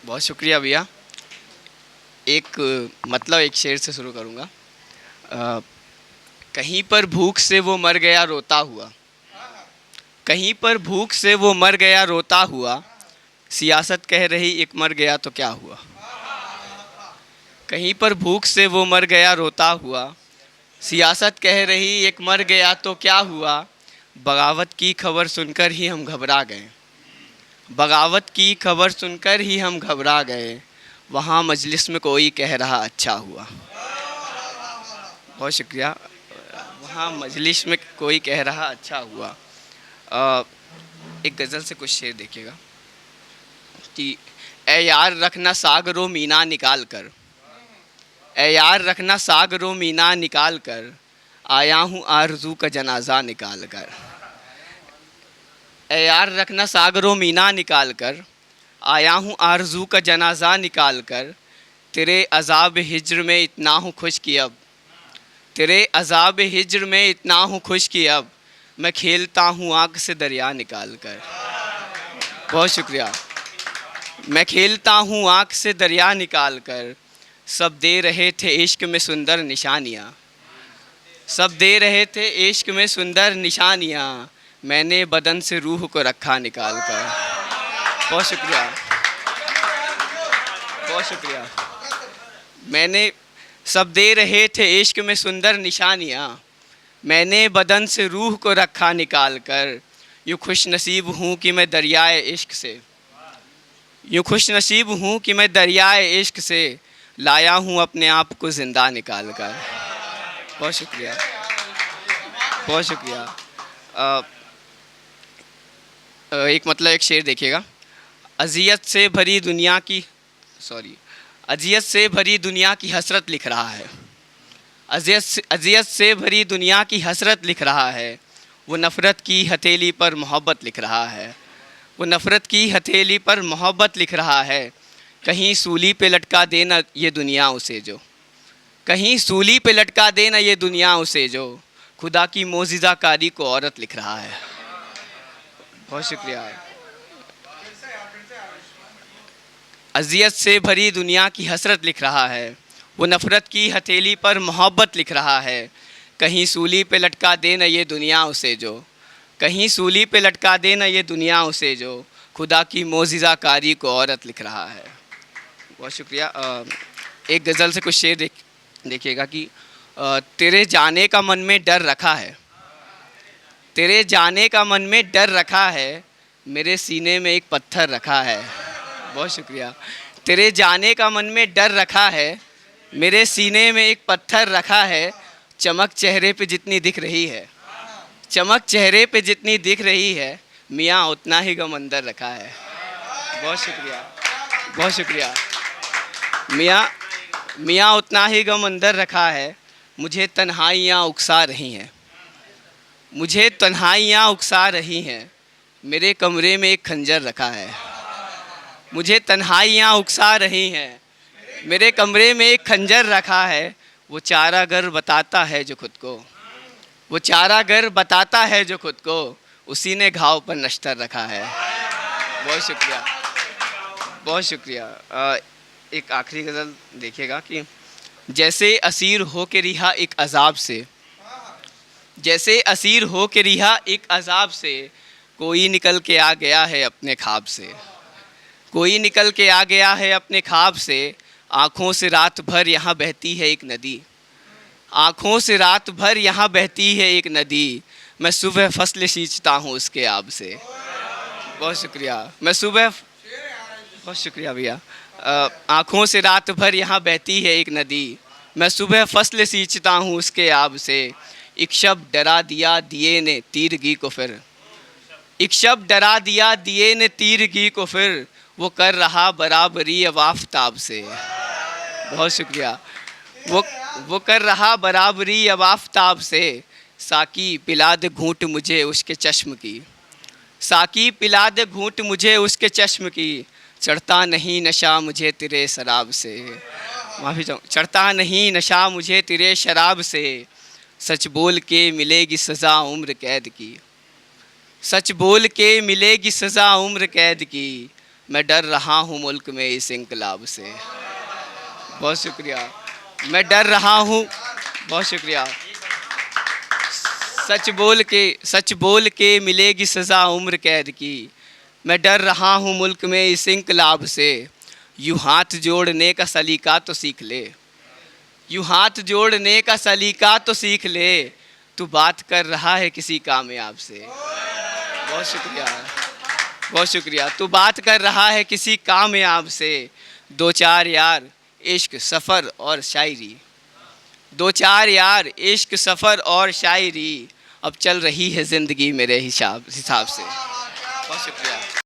बहुत शुक्रिया भैया। एक शेर से शुरू करूँगा। कहीं पर भूख से वो मर गया रोता हुआ, कहीं पर भूख से वो मर गया रोता हुआ, सियासत कह रही एक मर गया तो क्या हुआ। कहीं पर भूख से वो मर गया रोता हुआ, सियासत कह रही एक मर गया तो क्या हुआ। बगावत की खबर सुनकर ही हम घबरा गए, बगावत की खबर सुनकर ही हम घबरा गए, वहाँ मजलिस में कोई कह रहा अच्छा हुआ। बहुत शुक्रिया। वहाँ मजलिस में कोई कह रहा अच्छा हुआ। एक गज़ल से कुछ शेर देखिएगा कि ए यार रखना सागरो मीना निकाल कर, ए यार रखना सागरो मीना निकाल कर, आया हूँ आरज़ू का जनाजा निकाल कर। ए यार रखना सागरो मीना निकाल कर, आया हूँ आरज़ू का जनाजा निकाल कर, तेरे अज़ाब हिज्र में इतना हूँ खुश कि अब, तेरे अज़ाब हिज्र में इतना हूँ खुश कि अब, मैं खेलता हूँ आँख से दरिया निकाल कर। बहुत शुक्रिया। मैं खेलता हूँ आँख से दरिया निकाल कर, सब दे रहे थे इश्क में सुंदर निशानियाँ, सब दे रहे थे इश्क में सुंदर निशानियाँ, मैंने बदन से रूह को रखा निकाल कर। बहुत शुक्रिया, बहुत शुक्रिया। मैंने सब दे रहे थे इश्क में सुंदर निशानियाँ, मैंने बदन से रूह को रखा निकाल कर। यूँ खुश नसीब हूँ कि मैं दरियाए इश्क से, यूँ खुश नसीब हूँ कि मैं दरियाए इश्क से लाया हूँ अपने आप को ज़िंदा निकाल कर। बहुत शुक्रिया, बहुत शुक्रिया। एक शेर देखिएगा। अज़ियत से भरी दुनिया की अज़ियत से भरी दुनिया की हसरत लिख रहा है, अज़ियत से भरी दुनिया की हसरत लिख रहा है, वो नफ़रत की हथेली पर मोहब्बत लिख रहा है, वो नफ़रत की हथेली पर मोहब्बत लिख रहा है। कहीं सूली पे लटका देना ये दुनिया उसे जो, कहीं सूली पे लटका देना ये दुनिया उसे जो, खुदा की मोजिज़ा कारी को औरत लिख रहा है। बहुत शुक्रिया। अज़ियत से भरी दुनिया की हसरत लिख रहा है, वो नफ़रत की हथेली पर मोहब्बत लिख रहा है, कहीं सूली पे लटका देना ये दुनिया उसे जो, कहीं सूली पे लटका देना ये दुनिया उसे जो, खुदा की मोजिज़ा कारी को औरत लिख रहा है। बहुत शुक्रिया। एक गज़ल से कुछ शेर देखिएगा कि तेरे जाने का मन में डर रखा है, तेरे जाने का मन में डर रखा है, मेरे सीने में एक पत्थर रखा है। बहुत शुक्रिया। तेरे जाने का मन में डर रखा है, मेरे सीने में एक पत्थर रखा है, चमक चेहरे पे जितनी दिख रही है, चमक चेहरे पे जितनी दिख रही है, मियाँ उतना ही गम अंदर रखा है। बहुत शुक्रिया, बहुत शुक्रिया। मियाँ उतना ही गम अंदर रखा है, मुझे तन्हाइयाँ उकसा रही हैं, मुझे तन्हाइयाँ उकसा रही हैं, मेरे कमरे में एक खंजर रखा है, मुझे तन्हाइयाँ उकसा रही हैं, मेरे कमरे में एक खंजर रखा है, वो चारागर बताता है जो खुद को, वो चारागर बताता है जो खुद को, उसी ने घाव पर नश्तर रखा है। बहुत शुक्रिया, बहुत शुक्रिया। एक आखिरी गज़ल देखिएगा कि जैसे असीर हो के रिहा एक अज़ाब से, जैसे असीर हो के रिहा एक अज़ाब से, कोई निकल के आ गया है अपने ख्वाब से, कोई निकल के आ गया है अपने ख्वाब से, आँखों से रात भर यहाँ बहती है एक नदी, आँखों से रात भर यहाँ बहती है एक नदी, मैं सुबह फसल सींचता हूँ उसके आब से। बहुत शुक्रिया। मैं सुबह, बहुत शुक्रिया भैया। आँखों से रात भर यहाँ बहती है एक नदी, मैं सुबह फसल सींचता हूँ उसके आब से, एक शब्द डरा दिया दिए ने तीरगी को फिर, एक शब्द डरा दिया दिए ने तीरगी को फिर, वो कर रहा बराबरी अब आफताब से। बहुत शुक्रिया। वो कर रहा बराबरी अब आफताब से, साकी पिला दे घूंट मुझे उसके चश्म की, साकी पिला दे घूंट मुझे उसके चश्म की, चढ़ता नहीं नशा मुझे तेरे शराब से। माफ़ी चाहूँ। चढ़ता नहीं नशा मुझे तेरे शराब से, सच बोल के मिलेगी सज़ा उम्र कैद की, सच बोल के मिलेगी सज़ा उम्र कैद की, मैं डर रहा हूँ मुल्क में इस इंकलाब से। बहुत शुक्रिया। मैं डर रहा हूँ, बहुत शुक्रिया। सच बोल के मिलेगी सज़ा उम्र कैद की। मैं डर रहा हूँ मुल्क में इस इंकलाब से। यूँ हाथ जोड़ने का सलीका तो सीख ले, यूँ हाथ जोड़ने का सलीका तो सीख ले। तू बात कर रहा है किसी कामयाब से। बहुत शुक्रिया, बहुत शुक्रिया। तू बात कर रहा है किसी कामयाब से। दो चार यार इश्क सफ़र और शायरी, दो चार यार इश्क सफ़र और शायरी। अब चल रही है ज़िंदगी मेरे हिसाब से। बहुत शुक्रिया।